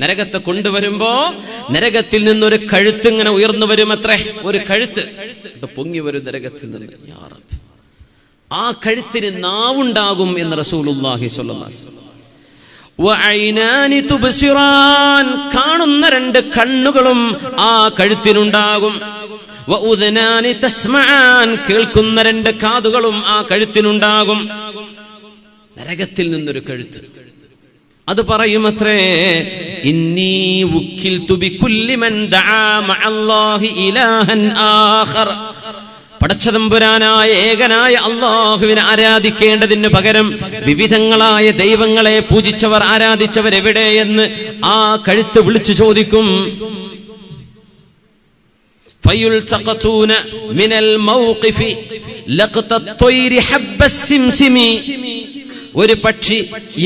നരകത്തെ കൊണ്ടുവരുമ്പോ നരകത്തിൽ നിന്നൊരു കഴുത്ത് ഇങ്ങനെ ഉയർന്നു വരുമത്രേ. ഒരു കഴുത്ത് പൊങ്ങി വരും നരകത്തിൽ നിന്ന്. യാ റബ്ബ്, ആ കഴുത്തിന് നാവുണ്ടാകും എന്ന് റസൂലുള്ളാഹി സ്വല്ലല്ലാഹു അലൈഹി വസല്ലം. വഅൈനാനി തുബ്സിറാൻ, കാണുന്ന രണ്ട് കണ്ണുകളും ആ കഴുത്തിനുണ്ടാകും. വഉദ്നാനി തസ്മആൻ, കേൾക്കുന്ന രണ്ട് കാതുകളും ആ കഴുത്തിനുണ്ടാകും. നരകത്തിൽ നിന്നൊരു കഴുത്ത്. അത് പറയുമത്രേ, ഇന്നി വുക്കിൽതു ബികുല്ലി മൻ ദആ മഅല്ലാഹി ഇലാഹൻ ആഖർ. പടച്ചതമ്പുരാനായ ഏകനായ അല്ലാഹുവിനെ ആരാധിക്കേണ്ടതിന് പകരം വിവിധങ്ങളായ ദൈവങ്ങളെ പൂജിച്ചവർ, ആരാധിച്ചവർ എവിടെയെന്ന് ആ കഴുത്ത് വിളിച്ചു ചോദിക്കും. ഫയുൽതഖതൂന മിനൽ മൗഖിഫി ലഖതത് ത്വയ്രി ഹബ്ബസ്സിംസിമി. ഒരു പക്ഷി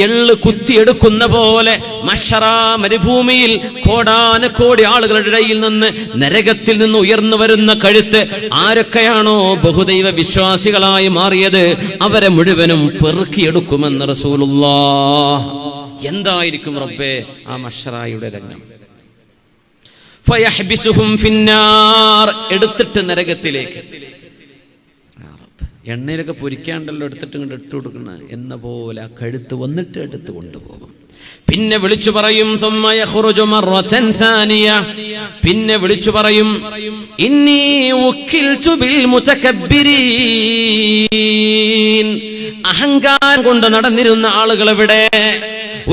എള്ള് കുത്തിയെടുക്കുന്ന പോലെ മശ്ശറാ മരുഭൂമിയിൽ കോടാനക്കോടി ആളുകളുടെ ഇടയിൽ നിന്ന് നരകത്തിൽ നിന്ന് ഉയർന്നു വരുന്ന കഴുത്ത്. ആരൊക്കെയാണോ ബഹുദൈവ വിശ്വാസികളായി മാറിയത് അവരെ മുഴുവനും പെറുക്കിയെടുക്കുമെന്ന് റസൂലുള്ളാഹ്. എന്തായിരിക്കും റബ്ബേ ആ മശ്ശറായുടെ രംഗം? ഫയഹ്ബിസുഹും ഫിന്നാർ, എടുത്തിട്ട് നരകത്തിലേക്ക്. എണ്ണയിലൊക്കെ പൊരിക്കാണ്ടല്ലോ എടുത്തിട്ട് ഇങ്ങോട്ട് ഇട്ട് കൊടുക്കുന്നത് എന്ന പോലെ ആ കഴുത്ത് വന്നിട്ട് എടുത്ത് കൊണ്ടുപോകും. പിന്നെ വിളിച്ചു പറയും, പിന്നെ വിളിച്ചു പറയും, ഇന്നി ഉക്കിൽതു ബിൽ മുതകബ്ബിരീൻ. അഹങ്കാരം കൊണ്ട് നടന്നിരുന്ന ആളുകൾ എവിടെ?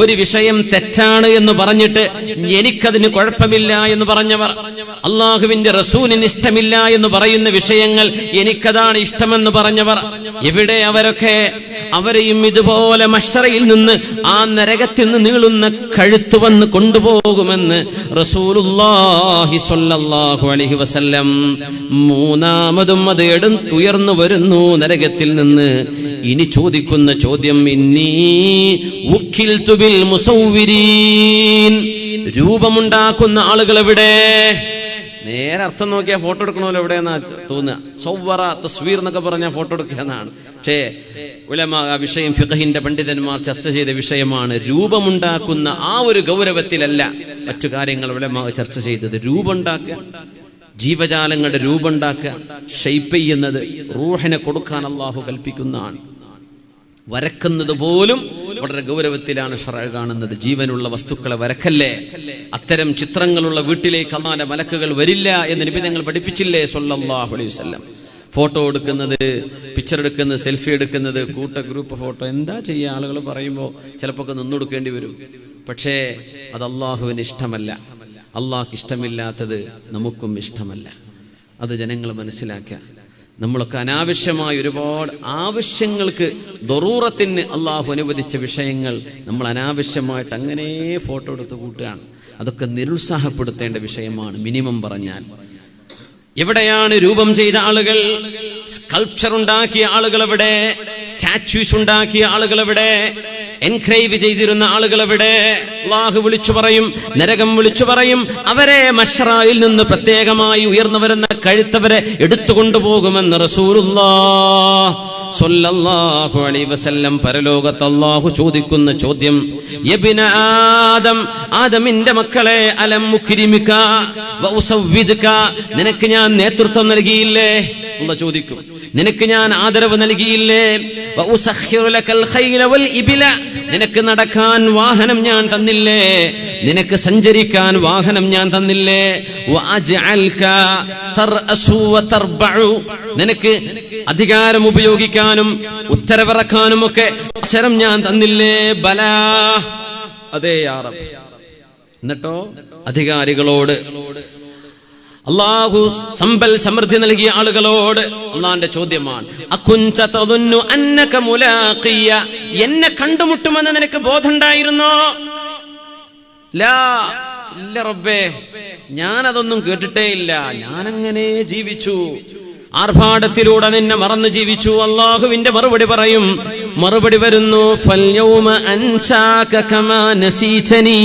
ഒരു വിഷയം തെറ്റാണ് എന്ന് പറഞ്ഞിട്ട് എനിക്കതിന് കുഴപ്പമില്ല എന്ന് പറഞ്ഞവർ, അള്ളാഹുവിന്റെ റസൂലിന് ഇഷ്ടമില്ല എന്ന് പറയുന്ന വിഷയങ്ങൾ എനിക്കതാണ് ഇഷ്ടമെന്ന് പറഞ്ഞവർ എവിടെ? അവരൊക്കെ അവരെയും ഇതുപോലെ മശ്ശറയിൽ നിന്ന് ആ നരകത്തിൽ നിന്ന് നീളുന്ന കഴുത്ത് വന്ന് കൊണ്ടുപോകുമെന്ന് റസൂലുള്ളാഹി സ്വല്ലല്ലാഹു അലൈഹി വസല്ലം. മൂന്നാമതും അത് ഉയർന്നു വരുന്നു നരകത്തിൽ നിന്ന്. ഇനി ചോദിക്കുന്ന ചോദ്യം, ഇന്നി ഉക്കിൽതു ബിൽ മുസവ്വിരീൻ. രൂപമുണ്ടാക്കുന്ന ആളുകൾ എവിടെ? നേരെ അർത്ഥം നോക്കിയാൽ ഫോട്ടോ എടുക്കണമല്ലോ എവിടെയെന്നാ തോന്നുക. സൗവറ തസ്വീർ എന്നൊക്കെ പറഞ്ഞാൽ ഫോട്ടോ എടുക്കുക എന്നാണ്. പക്ഷേ ഉലമാ ആ വിഷയം ഫിഖഹിന്റെ പണ്ഡിതന്മാർ ചർച്ച ചെയ്ത വിഷയമാണ്. രൂപമുണ്ടാക്കുന്ന ആ ഒരു ഗൗരവത്തിലല്ല മറ്റു കാര്യങ്ങൾ ഉലമാ ചർച്ച ചെയ്തത്. രൂപമുണ്ടാക്കുക, ജീവജാലങ്ങളുടെ രൂപമുണ്ടാക്കുക, ഷെയ്പ്പ് ചെയ്യുന്നത് റൂഹിനെ കൊടുക്കാൻ അല്ലാഹു കൽപ്പിക്കുന്നതാണ്. വരക്കുന്നത് പോലും വളരെ ഗൗരവത്തിലാണ് ശറഅ് കാണുന്നത്. ജീവനുള്ള വസ്തുക്കളെ വരക്കല്ലേ, അത്തരം ചിത്രങ്ങളുള്ള വീട്ടിലേക്ക് അല്ലാഹുവിന്റെ മലക്കുകൾ വരില്ല എന്ന് നബി തങ്ങൾ പഠിപ്പിച്ചില്ലേ സ്വല്ലല്ലാഹു അലൈഹി വസല്ലം. ഫോട്ടോ എടുക്കുന്നത്, പിക്ചർ എടുക്കുന്നത്, സെൽഫി എടുക്കുന്നത്, ഗ്രൂപ്പ് ഫോട്ടോ, എന്താ ചെയ്യുക? ആളുകൾ പറയുമ്പോൾ ചിലപ്പോൾ നിന്നൊടുക്കേണ്ടി വരും. പക്ഷേ അത് അല്ലാഹുവിന് ഇഷ്ടമല്ല. അല്ലാഹുക്ക് ഇഷ്ടമില്ലാത്തത് നമുക്കും ഇഷ്ടമല്ല. അത് ജനങ്ങൾ മനസ്സിലാക്കുക. നമ്മളൊക്കെ അനാവശ്യമായ ഒരുപാട് ആവശ്യങ്ങൾക്ക്, ദറൂറത്തിന് അള്ളാഹു അനുവദിച്ച വിഷയങ്ങൾ നമ്മൾ അനാവശ്യമായിട്ട് അങ്ങനെ ഫോട്ടോ എടുത്ത് കൂട്ടുകയാണ്. അതൊക്കെ നിരുത്സാഹപ്പെടുത്തേണ്ട വിഷയമാണ്. മിനിമം പറഞ്ഞാൽ എവിടെയാണ് രൂപം ചെയ്ത ആളുകൾ? സ്കൾപ്ചർ ഉണ്ടാക്കിയ ആളുകൾ എവിടെ? സ്റ്റാച്യൂസ് ഉണ്ടാക്കിയ ആളുകൾ എവിടെ? എൻക്രൈവ് ചെയ്തിരുന്ന ആളുകൾ എവിടെ? അല്ലാഹു വിളിച്ചു പറയും, നരകം വിളിച്ചു പറയും, അവരെ മശ്റയിൽ നിന്ന് പ്രത്യേകമായി ഉയർന്നു വരുന്ന കഴുത്തവരെ എടുത്തുകൊണ്ടുപോകുമെന്ന് റസൂലുള്ളാഹ് സ്വല്ലല്ലാഹു അലൈഹി വസല്ലം. പരലോകത്ത് അല്ലാഹു ചോദിക്കുന്ന ചോദ്യം, യബ്ന ആദം, ആദമിന്റെ മക്കളെ, അലം മുക്രിമിക വ ഉസവ്വിദുക, നിനക്ക് ഞാൻ നേതൃത്വം നൽകിയില്ലേ? അല്ലാഹു ചോദിക്കും, നിനക്ക് ഞാൻ ആദരവ് നൽകിയില്ലേ? വ ഉസഖിറു ലകൽ ഖൈല വൽ ഇബില, നിനക്ക് നടക്കാൻ വാഹനം ഞാൻ തന്നില്ലേ? നിനക്ക് സഞ്ചരിക്കാൻ വാഹനം ഞാൻ തന്നില്ലേ? വ അജ്അൽക തർഅസു വ തർബഉ, നിനക്ക് അധികാരം ഉപയോഗിക്കാനും ഉത്തരവിറക്കാനും ഒക്കെ അവസരം ഞാൻ തന്നില്ലേ? ബലാ, അതെ യാ റബ്ബ്. എന്നിട്ടോ അധികാരികളോട്, അല്ലാഹു സമ്പൽ സമൃദ്ധി നൽകിയ ആളുകളോട് അല്ലാഹുവിന്റെ ചോദ്യമാണ്, അകുൻത തദുന്നു അന്നക മുലാഖിയ, എന്നെ കണ്ടുമുട്ടുമെന്ന് നിനക്ക് ബോധമുണ്ടായിരുന്നോ? ലാ, ഇല്ല റബ്ബേ, ഞാനതൊന്നും കേട്ടിട്ടേ ഇല്ല. ഞാനങ്ങനെ ജീവിച്ചു, ആർഭാടത്തിലൂടെ നിന്നെ മറന്നു ജീവിച്ചു. അല്ലാഹുവിന്റെ മറുപടി പറയും, മറുപടി വരുന്നു, ഫൽയൗമ അൻസാക കമാ നസീതനി,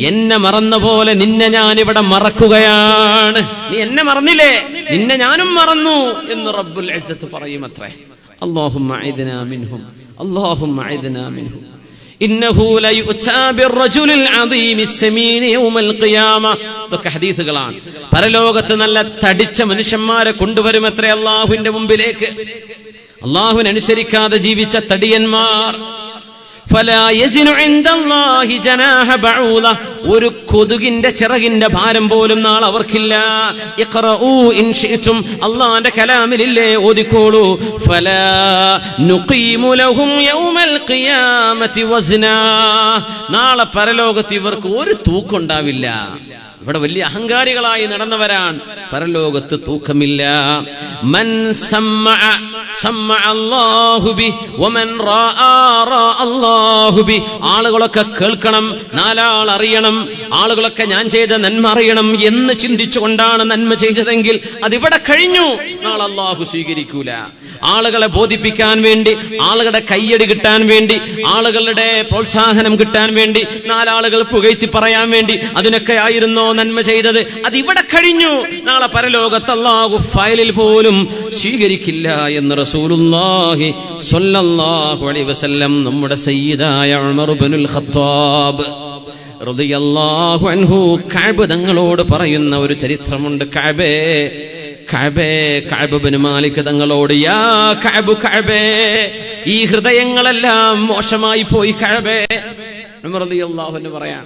എന്നെ മറന്ന പോലെ നിന്നെ ഞാൻ ഇവിടെ മറക്കുകയാണ്. നീ എന്നെ മറന്നില്ലേ, നിന്നെ ഞാനും മറന്നു എന്ന് റബ്ബുൽ ഇസ്സത്ത് പറയും അത്രേ. അല്ലാഹുമ്മ അഇദ്നാ മിൻഹും, അല്ലാഹുമ്മ അഇദ്നാ മിൻഹും. ഇന്നഹു ലയുഅ്താ ബിർറജുലിൽ അദീമിസ് സമീനി യൗമൽ ഖിയാമ. ഇതൊക്കെ ഹദീസുകളാണ്. പരലോകത്ത് നല്ല തടിച്ച മനുഷ്യന്മാരെ കൊണ്ടുവരുമത്രേ അല്ലാഹുവിന്റെ മുമ്പിലേക്ക്. അല്ലാഹുവിനെ അനുസരിക്കാതെ ജീവിച്ച തടിയന്മാർ. ഫലാ യസിനു ഇൻദല്ലാഹി ജനാഹ ബഊദ. ഒരു കൊതുകിന്റെ ചിറകിന്റെ ഭാരം പോലും നാളെ അവർക്കില്ല. ഇഖ്റഊ ഇൻ ശിഅ്തും. അല്ലാഹുവിന്റെ കലാമിലില്ലേ, ഓതിക്കോളൂ. ഫലാ നുഖീമു ലഹും യൗമൽ ഖിയാമത്തി വസ്നാ. നാളെ പരലോകത്ത് ഇവർക്ക് ഒരു തൂക്കുണ്ടാവില്ല. ഇവിടെ വലിയ അഹങ്കാരികളായി നടന്നവരാണ്. പരലോകത്ത് തൂക്കമില്ല. മൻ സമ്മഅ സമ്മഅ അല്ലാഹു ബി വമൻ റാആ റാ അല്ലാഹു ബി. ആളുകളൊക്കെ കേൾക്കണം, നാലാൾ അറിയണം, ആളുകളൊക്കെ ഞാൻ ചെയ്ത നന്മ അറിയണം എന്ന് ചിന്തിച്ചുകൊണ്ടാണ് നന്മ ചെയ്തതെങ്കിൽ അതിവിടെ കഴിഞ്ഞു. നാളെ അല്ലാഹു സ്വീകരിക്കൂല. ആളുകളെ ബോധിപ്പിക്കാൻ വേണ്ടി, ആളുകളുടെ കയ്യടി കിട്ടാൻ വേണ്ടി, ആളുകളുടെ പ്രോത്സാഹനം കിട്ടാൻ വേണ്ടി, നാലാളുകൾ പുകഴ്ത്തി പറയാൻ വേണ്ടി അതിനൊക്കെ ആയിരുന്നോ നന്മ ചെയ്തത്? അതിവിടെ കഴിഞ്ഞു. നാളെ പരലോകത്ത് അല്ലാഹു ഫയലിൽ പോലും സ്വീകരിക്കില്ല എന്ന് റസൂലുള്ളാഹി സ്വല്ലല്ലാഹു അലൈഹി വസല്ലം നമ്മുടെ സയ്യിദായ ഉമർ ഇബ്നുൽ ഖത്താബ് റളിയല്ലാഹു അൻഹു കഅബ് തങ്ങളോട് പറയുന്ന ഒരു ചരിത്രമുണ്ട്. കഅബേ കഅബ് ഇബ്നു മാലിക് തങ്ങളോട്, യാ കഅബേ, ഈ ഹൃദയങ്ങളെല്ലാം മോശമായി പോയി കഅബേ. ഉമർ റളിയല്ലാഹു അൻഹു പറയാൻ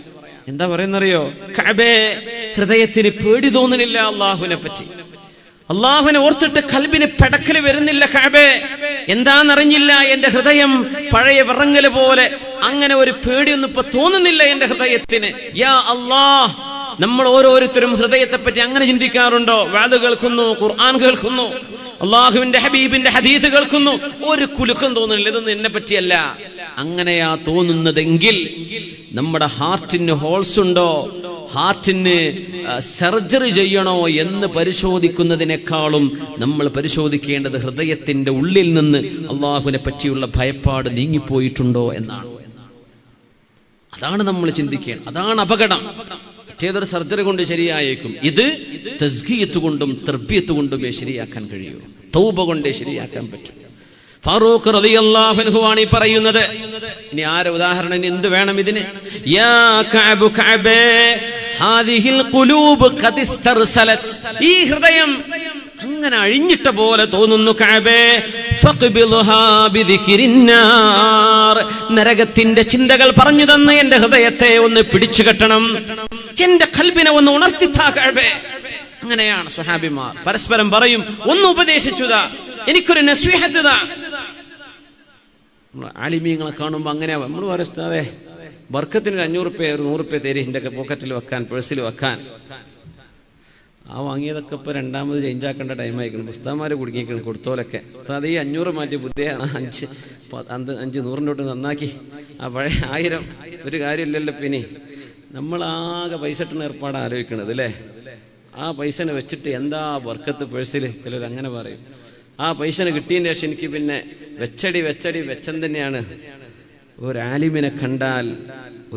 എന്താ പറയുന്നറിയോ? കഅബേ, ഹൃദയത്തിന് പേടി തോന്നുന്നില്ല അല്ലാഹുവിനെ പറ്റി. അല്ലാഹുവിനെ ഓർത്തിട്ട് കൽബിന് പെടക്കല് വരുന്നില്ല കഅബേ. എന്താണെന്നറിഞ്ഞില്ല, എന്റെ ഹൃദയം പഴയ വിറങ്ങല് പോലെ അങ്ങനെ ഒരു പേടിയൊന്നും ഇപ്പൊ തോന്നുന്നില്ല എന്റെ ഹൃദയത്തിന്. യാ അല്ലാഹ്, നമ്മൾ ഓരോരുത്തരും ഹൃദയത്തെ പറ്റി അങ്ങനെ ചിന്തിക്കാറുണ്ടോ? വാദ് കേൾക്കുന്നു, ഖുർആൻ കേൾക്കുന്നു, അള്ളാഹുവിന്റെ ഹബീബിന്റെ ഹദീസ് കേൾക്കുന്നു, ഒരു കുലുക്കം തോന്നുന്നില്ല, ഇതൊന്നും എന്നെ പറ്റിയല്ല. അങ്ങനെയാ തോന്നുന്നതെങ്കിൽ നമ്മുടെ ഹാർട്ടിന് ഹോൾസ് ഉണ്ടോ, ഹാർട്ടിന് സർജറി ചെയ്യണോ എന്ന് പരിശോധിക്കുന്നതിനേക്കാളും നമ്മൾ പരിശോധിക്കേണ്ടത് ഹൃദയത്തിന്റെ ഉള്ളിൽ നിന്ന് അള്ളാഹുവിനെ പറ്റിയുള്ള ഭയപ്പാട് നീങ്ങിപ്പോയിട്ടുണ്ടോ എന്നാണ്. അതാണ് നമ്മൾ ചിന്തിക്കേണ്ടത്. അതാണ് അപകടം. മറ്റേതൊരു സർജറി കൊണ്ട് ശരിയായേക്കും, ഇത് തസ്കിയത്ത് കൊണ്ടും തർബിയത്ത് കൊണ്ടുമേ ശരിയാക്കാൻ കഴിയൂ. തൗബ കൊണ്ടേ ശരിയാക്കാൻ പറ്റും. ഫാറൂഖ് റളിയല്ലാഹു അൻഹു ആണ് ഈ പറയുന്നത്. ഇനി ആരെ ഉദാഹരണം എന്ത് വേണം ഇതിന്? യാ കഅബ് കഅബേ ഹാദിഹിൽ ഖുലൂബ് ഖദ് ഇസ്തർസലത്. ഈ ഹൃദയം അങ്ങനെ അഴിഞ്ഞിട്ട പോലെ തോന്നുന്നു കഅബേ. ഫഖ്ബിൽഹാ ബിദിക്രിന്നാർ. നരകത്തിന്റെ ചിന്തകൾ പറഞ്ഞു തന്ന എന്റെ ഹൃദയത്തെ ഒന്ന് പിടിച്ചു കെട്ടണം, എന്റെ ഖൽബിനെ ഒന്ന് ഉണർത്തിത്താ കഅബേ. അങ്ങനെയാണ് സ്വഹാബിമാർ പരസ്പരം പറയും, ഒന്ന് ഉപദേശിച്ചുതാ, എനിക്കൊരു നസീഹത്ത് താ. ആലിമീങ്ങളെ കാണുമ്പോൾ അങ്ങനെയാ നമ്മൾ പറയും, അതെ ബർക്കത്തിന് 500 രൂപ 100 രൂപ തരി എൻ്റെ ഒക്കെ പോക്കറ്റിൽ വെക്കാൻ, പേഴ്സിൽ വെക്കാൻ. ആ വാങ്ങിയതൊക്കെ ഇപ്പൊ രണ്ടാമത് ചേഞ്ച് ആക്കേണ്ട ടൈം ആയിക്കണം. പുസ്തകന്മാര് കുടുങ്ങിക്കണം കൊടുത്തോലൊക്കെ. അത് ഈ 500 മാറ്റി പുതിയ 500 നോട്ട് നന്നാക്കി ആ പഴയ 1000 ഒരു കാര്യമില്ലല്ലോ. പിന്നെ നമ്മളാകെ പൈസ ഇട്ടുന്ന ഏർപ്പാട് ആലോചിക്കണത് അല്ലേ? ആ പൈസനെ വെച്ചിട്ട് എന്താ ബർക്കത്ത് പേഴ്സിൽ, ചിലർ അങ്ങനെ പറയും. ആ പൈസനെ കിട്ടിയതിന് ശേഷം എനിക്ക് പിന്നെ വെച്ചടി വെച്ചം തന്നെയാണ്. ഒരു ആലിമിനെ കണ്ടാൽ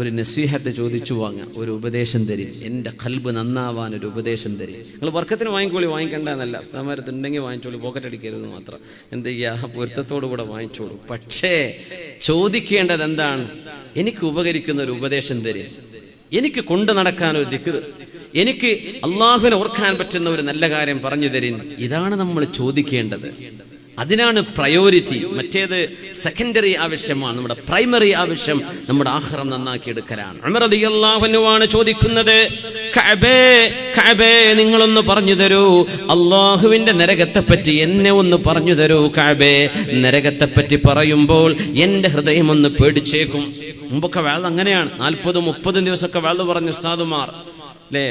ഒരു നസീഹത്ത് ചോദിച്ചു വാങ്ങാം, ഒരു ഉപദേശം തരും, എൻ്റെ ഖൽബ് നന്നാവാൻ ഒരു ഉപദേശം തരും. നിങ്ങൾ ബർക്കത്തിന് വാങ്ങിക്കോളി, വാങ്ങിക്കണ്ടെന്നല്ല, സ്ഥാനത്ത് ഉണ്ടെങ്കിൽ വാങ്ങിച്ചോളൂ, പോക്കറ്റ് അടിക്കരുത് മാത്രം. എന്ത് ചെയ്യുക, പൊരുത്തത്തോടു കൂടെ വാങ്ങിച്ചോളൂ. പക്ഷേ ചോദിക്കേണ്ടത് എന്താണ്? എനിക്ക് ഉപകരിക്കുന്ന ഒരു ഉപദേശം തരും, എനിക്ക് കൊണ്ടു നടക്കാൻ ഒരു ദിക്ർ, എനിക്ക് അള്ളാഹുവിനെ ഓർക്കാൻ പറ്റുന്ന ഒരു നല്ല കാര്യം പറഞ്ഞു തരും. ഇതാണ് നമ്മൾ ചോദിക്കേണ്ടത്. അതിനാണ് പ്രയോറിറ്റി. മറ്റേത് സെക്കൻഡറി ആവശ്യമാണ്. നമ്മുടെ പ്രൈമറി ആവശ്യം നമ്മുടെ ആഖിറം നന്നാക്കിയെടുക്കലാണ്. ഉമർ റളിയല്ലാഹു അൻഹു ആണ് ചോദിക്കുന്നത്, കഅബേ കഅബേ, നിങ്ങളൊന്ന് പറഞ്ഞു തരൂ അള്ളാഹുവിന്റെ നരകത്തെ പറ്റി, എന്നെ ഒന്ന് പറഞ്ഞു തരൂ കഅബേ. നരകത്തെ പറ്റി പറയുമ്പോൾ എന്റെ ഹൃദയം ഒന്ന് പേടിച്ചേക്കും. മുമ്പൊക്കെ വാള് അങ്ങനെയാണ്, 40-30 ദിവസമൊക്കെ വാള് പറഞ്ഞു ഉസ്താദുമാർ അല്ലേ?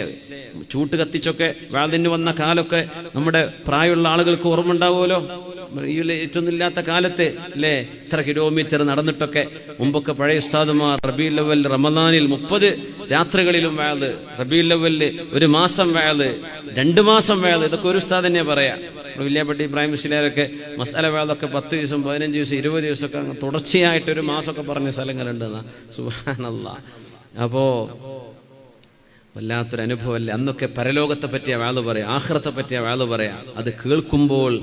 ചൂട്ട് കത്തിച്ചൊക്കെ വാളിന് വന്ന കാലൊക്കെ നമ്മുടെ പ്രായമുള്ള ആളുകൾക്ക് ഓർമ്മ ഉണ്ടാവുമല്ലോ. ഈ ഏറ്റൊന്നുമില്ലാത്ത കാലത്ത് അല്ലേ, ഇത്ര കിലോമീറ്റർ നടന്നിട്ടൊക്കെ മുമ്പൊക്കെ പഴയ ഉസ്താദുമാർ റബീഉൽ അവ്വൽ റമദാനിൽ 30 രാത്രികളിലും വാള്, റബീഉൽ അവ്വൽ 1 മാസം വാള്, 2 മാസം വാള്. ഇതൊക്കെ ഒരു ഉസ്താദ് തന്നെ പറയാം. വില്യാപ്പട്ടി ഇബ്രാഹിം മുസ്ലിയാരൊക്കെ മസാല വാളൊക്കെ 10 ദിവസം 15 ദിവസം 20 ദിവസമൊക്കെ അങ്ങ് തുടർച്ചയായിട്ട് 1 മാസമൊക്കെ പറഞ്ഞ സ്ഥലങ്ങളുണ്ടെന്നാ. സുബ്ഹാനല്ലാഹ്. അപ്പോ വല്ലാത്തൊരു അനുഭവമല്ലേ. അന്നൊക്കെ പരലോകത്തെ പറ്റിയ വാള് പറയാം, ആഖിറത്തെ പറ്റിയ വാള് പറയാം. അത് കേൾക്കുമ്പോൾ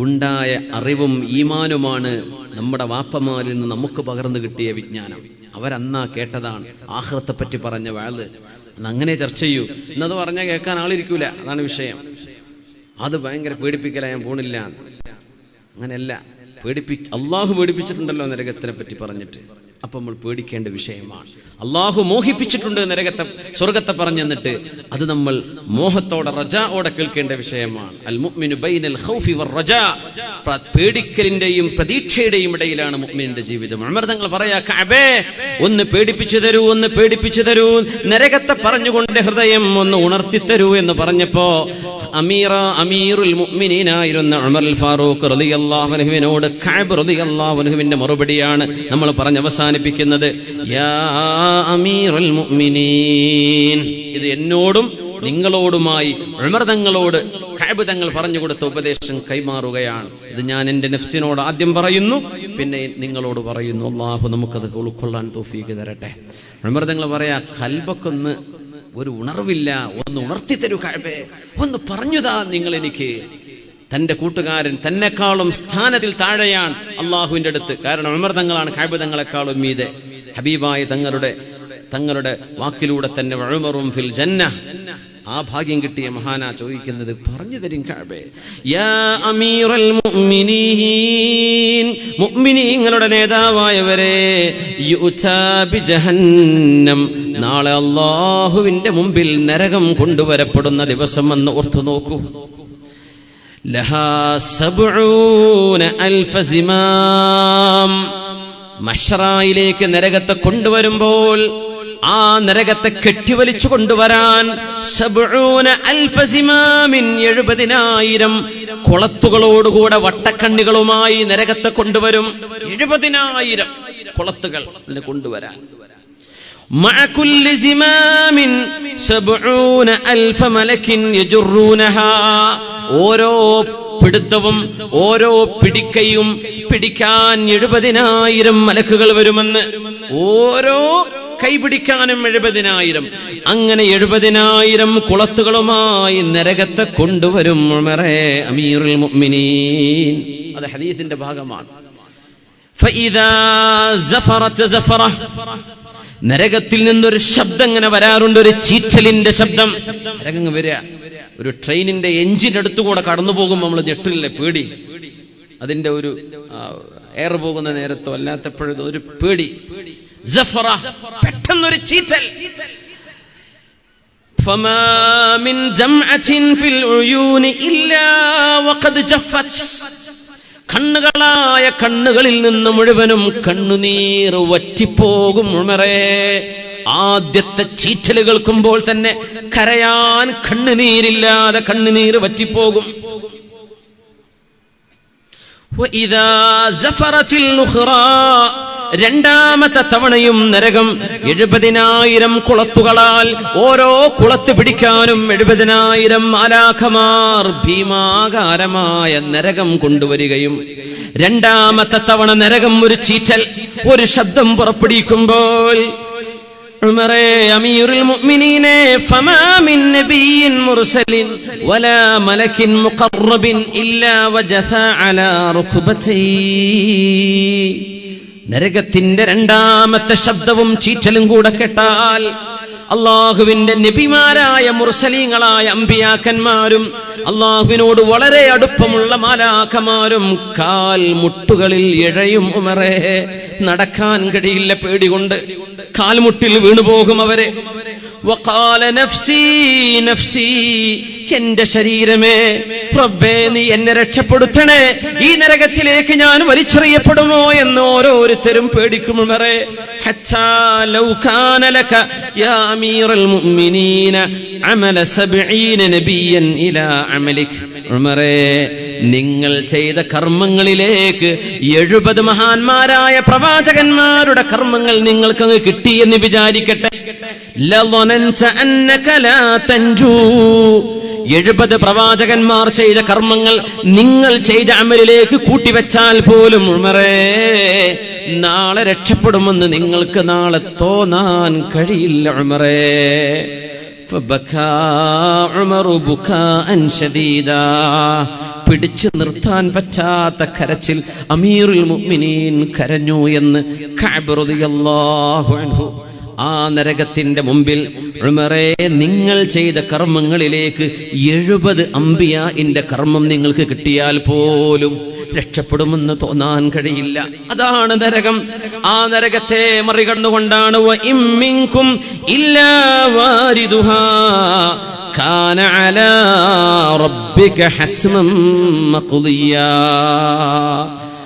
ഉണ്ടായ അറിവും ഈമാനുമാണ് നമ്മുടെ വാപ്പമാരിൽ നിന്ന് നമുക്ക് പകർന്നു കിട്ടിയ വിജ്ഞാനം. അവരന്നാ കേട്ടതാണ് ആഖിറത്തെ പറ്റി പറഞ്ഞ വഅദ്. അങ്ങനെ ചർച്ച ചെയ്യൂ. എന്നത് പറഞ്ഞാൽ കേൾക്കാൻ ആളിരിക്കൂല. അതാണ് വിഷയം. അത് ഭയങ്കര പേടിപ്പിക്കല, ഞാൻ പോണില്ല. അങ്ങനെയല്ല, അള്ളാഹു പേടിപ്പിച്ചിട്ടുണ്ടല്ലോ നരകത്തിനെ പറ്റി പറഞ്ഞിട്ട്. അപ്പൊ നമ്മൾ പേടിക്കേണ്ട വിഷയമാണ്. അള്ളാഹു മോഹിപ്പിച്ചിട്ടുണ്ട് നരകത്തെ, സ്വർഗത്തെ പറഞ്ഞു തന്നിട്ട് അത് നമ്മൾ മോഹത്തോടെ റജാഓടെ കേൾക്കേണ്ട വിഷയമാണ്. അൽ മുഅ്മിനു ബൈനൽ ഖൗഫി വർ-റജാ, പേടിക്കലിന്റെയും പ്രതീക്ഷയുടെയും ഇടയിലാണ് മുഅ്മിനിന്റെ ജീവിതം. ഉമർ തങ്ങൾ പറയാ, കഅബേ ഒന്ന് പേടിപ്പിച്ചു തരൂ, ഒന്ന് പേടിപ്പിച്ചു തരൂ, നരകത്തെ പറഞ്ഞുകൊണ്ട് ഹൃദയം ഒന്ന് ഉണർത്തി തരൂ എന്ന് പറഞ്ഞപ്പോ അമീറുൽ മുഅ്മിനീനായിരുന്ന ഉമർ അൽ ഫാറൂഖ് റളിയല്ലാഹു അൻഹുവിനോട് കഅബ് റളിയല്ലാഹു അൻഹുവിന്റെ മറുപടിയാണ് നമ്മൾ പറഞ്ഞ് അവസാനിപ്പിക്കുന്നത്. യാ അമീറുൽ മുഅ്മിനീൻ, ഇത് എന്നോടും നിങ്ങളോടുമായി ഉമർ തങ്ങളോട് കഅബ് തങ്ങൾ പറഞ്ഞു കൊടുത്ത ഉപദേശം കൈമാറുകയാണ്. ഇത് ഞാൻ എൻ്റെ നഫ്സിനോട് ആദ്യം പറയുന്നു, പിന്നെ നിങ്ങളോട് പറയുന്നു. അല്ലാഹു നമുക്കത് ഉൾക്കൊള്ളാൻ തൗഫീഖ് തരട്ടെ. ഉമർ തങ്ങൾ പറയാ, ഖൽബക്കൊന്ന് ഒരു ഉണർവില്ല, ഒന്ന് ഉണർത്തി തരൂ കഅബേ, ഒന്ന് പറഞ്ഞുതാ നിങ്ങൾ എനിക്ക്. തന്റെ കൂട്ടുകാരൻ തന്നെക്കാളും സ്ഥാനത്തിൽ താഴെയാണ് അള്ളാഹുവിന്റെ അടുത്ത്. കാരണം ഉമർ തങ്ങളാണ് കഅബ് തങ്ങളെക്കാളും മീതെ. ഹബീബായ തങ്ങളുടെ വാക്കിലൂടെ തന്നെ ഉമറും ഫിൽ ജന്ന, ആ ഭാഗ്യം കിട്ടിയ മഹാനാ ചോദിക്കുന്നത്, പറഞ്ഞു തരും കഅബേ. യാ അമീറുൽ മുഅ്മിനീൻ, മുഅ്മിനീങ്ങളുടെ നേതാവായവരെ, യുഅ്താ ബി ജഹന്നം, നാളെ അല്ലാഹുവിന്റെ മുമ്പിൽ നരകം കൊണ്ടുവരപ്പെടുന്ന ദിവസം എന്ന് ഓർത്തു നോക്കൂ. ലഹാ 70,000 സിമാം, മഹ്ശറയിലേക്ക് നരകത്തെ കൊണ്ടുവരുമ്പോൾ ആ നരകത്തെ കെട്ടിവലിച്ചു കൊണ്ടുവരാൻ 70,000 സിമാമിൻ, 70,000 കുളത്തുകളോടുകൂടെ വട്ടക്കണ്ണികളുമായി നരകത്തെ കൊണ്ടുവരും. 70,000 കുളത്തുകൾ അതിനെ കൊണ്ടുവരാൻ. മഅ കുല്ലി സിമാമിൻ 70,000 മലക്കിൻ യജുറൂനഹാ, ഓരോ പിടുത്തവും ഓരോ പിടിക്കയും പിടിക്കാൻ 70,000 മലക്കുകൾ വരുമെന്ന്. ഓരോ കൈപിടിക്കാനും 70,000. അങ്ങനെ 70,000 കുളത്തുകളുമായി നരകത്തെ കൊണ്ടുവരും ഉമറേ അമീറുൽ മുഅ്മിനീൻ. അത് ഹദീസിന്റെ ഭാഗമാണ്. ഫഇദാ സഫറത് സഫറ, നരകത്തിൽ നിന്നൊരു ശബ്ദം ഇങ്ങനെ വരാറുണ്ട്, ഒരു ചീറ്റലിന്റെ ശബ്ദം. നരകം വരിക, ഒരു ട്രെയിനിന്റെ എഞ്ചിൻ അടുത്തുകൂടെ കടന്നു പോകുമ്പോൾ നമ്മൾ ഞെട്ടില്ലേ, പേടി. അതിന്റെ ഒരു എയർ പോകുന്ന നേരത്തോ അല്ലാത്തപ്പോഴോ ഒരു പേടി. സഫറ, പെട്ടെന്നൊരു ചീറ്റൽ. ഫമാ മിൻ ജംഅത്തിൻ ഫിൽ ഉയൂനി ഇല്ലാ വഖദ് ജഫത്, കണ്ണുകളായ കണ്ണുകളിൽ നിന്ന് മുഴുവനും കണ്ണുനീർ വറ്റിപ്പോകും ഉമറേ. ആദ്യത്തെ ചീറ്റല് കേൾക്കുമ്പോൾ തന്നെ കരയാൻ കണ്ണുനീരില്ലാതെ കണ്ണുനീർ വറ്റിപ്പോകും. വഇദാ സഫറത്തിൽ ഉഖ്റാ, രണ്ടാമത്തെ തവണയും നരകം 70,000 കുളത്തുകളാൽ, ഓരോ കുളത്ത് പിടിക്കാനും 70,000 മാലാഖമാർ ഭീമാകാരമായ നരകം കൊണ്ടുവരികയും, രണ്ടാമത്തെ തവണ നരകം ഒരു ചീറ്റൽ, ഒരു ശബ്ദം പുറപ്പെടുവിക്കുമ്പോൾ, ഉമറേ അമീറുൽ മുഅ്മിനീനെ, ഫമാ മിൻ നബിയ്യിൻ മുർസലിൻ വലാ മലക്കിൻ മുഖർറബിൻ ഇല്ലാ വജഥ അലാ റുക്ബതൈ, നരകത്തിന്റെ രണ്ടാമത്തെ ശബ്ദവും ചീറ്റലും കൂടെ കേട്ടാൽ അള്ളാഹുവിന്റെ നബിമാരായ മുർസലീങ്ങളായ അമ്പിയാക്കന്മാരും അള്ളാഹുവിനോട് വളരെ അടുപ്പമുള്ള മാലാഖമാരും കാൽ മുട്ടുകളിൽ ഇഴയും ഉമറേ. നടക്കാൻ കഴിയില്ല, പേടികൊണ്ട് കാൽമുട്ടിൽ വീണുപോകും അവരെ. വഖാല നഫ്സി നഫ്സി, എന്റെ ശരീരമേ റബ്ബേ നീ എന്നെ രക്ഷപ്പെടുത്തണേ, ഈ നരകത്തിലേക്ക് ഞാൻ വലിച്ചെറിയപ്പെടുമോ എന്ന് ഓരോരുത്തരും പേടിക്കും ഉമറേ. ഹത്താ ലൗ കാന ലക യാ അമീറുൽ മുഅ്മിനീന അമല 70 നബിയ്യൻ ഇലാ അമലിക്, ഉമറേ നിങ്ങൾ ചെയ്ത കർമ്മങ്ങളിലേക്ക് 70 മഹാന്മാരായ പ്രവാചകന്മാരുടെ കർമ്മങ്ങൾ നിങ്ങൾക്ക് അങ്ങ് കിട്ടി എന്ന് വിചാരിക്കട്ടെ. ലളനൻത അന്നക ലാ തൻജൂ, 70 പ്രവാചകന്മാർ ചെയ്ത കർമ്മങ്ങൾ നിങ്ങൾ ചെയ്ത അമലിലേക്ക് കൂട്ടിവെച്ചാൽ പോലും ഉമറേ നാളെ രക്ഷപ്പെടുമെന്ന് നിങ്ങൾക്ക് നാളെ തോന്നാൻ കഴിയില്ല ഉമറേ. ഫബകാ ഉമറു ബുകാഅൻ ശദീദാ, പിടിച്ചു നിർത്താൻ പറ്റാത്ത കരച്ചിൽ അമീറുൽ മുഅ്മിനീൻ കരഞ്ഞു എന്ന് കഅബ് റളിയല്ലാഹു അൻഹു. ആ നരകത്തിന്റെ മുമ്പിൽ ഉമറേ, നിങ്ങൾ ചെയ്ത കർമ്മങ്ങളിലേക്ക് 70 അംബിയാഇന്റെ കർമ്മം നിങ്ങൾക്ക് കിട്ടിയാൽ പോലും രക്ഷപ്പെടുമെന്ന് തോന്നാൻ കഴിയില്ല. അതാണ് നരകം. ആ നരകത്തെ മറികടന്നുകൊണ്ടാണ് വഇം മിൻകും ഇല്ലാ വാരിദുഹാ കാന അലാ റബ്ബിക ഹത്മൻ മഖ്ദിയാ.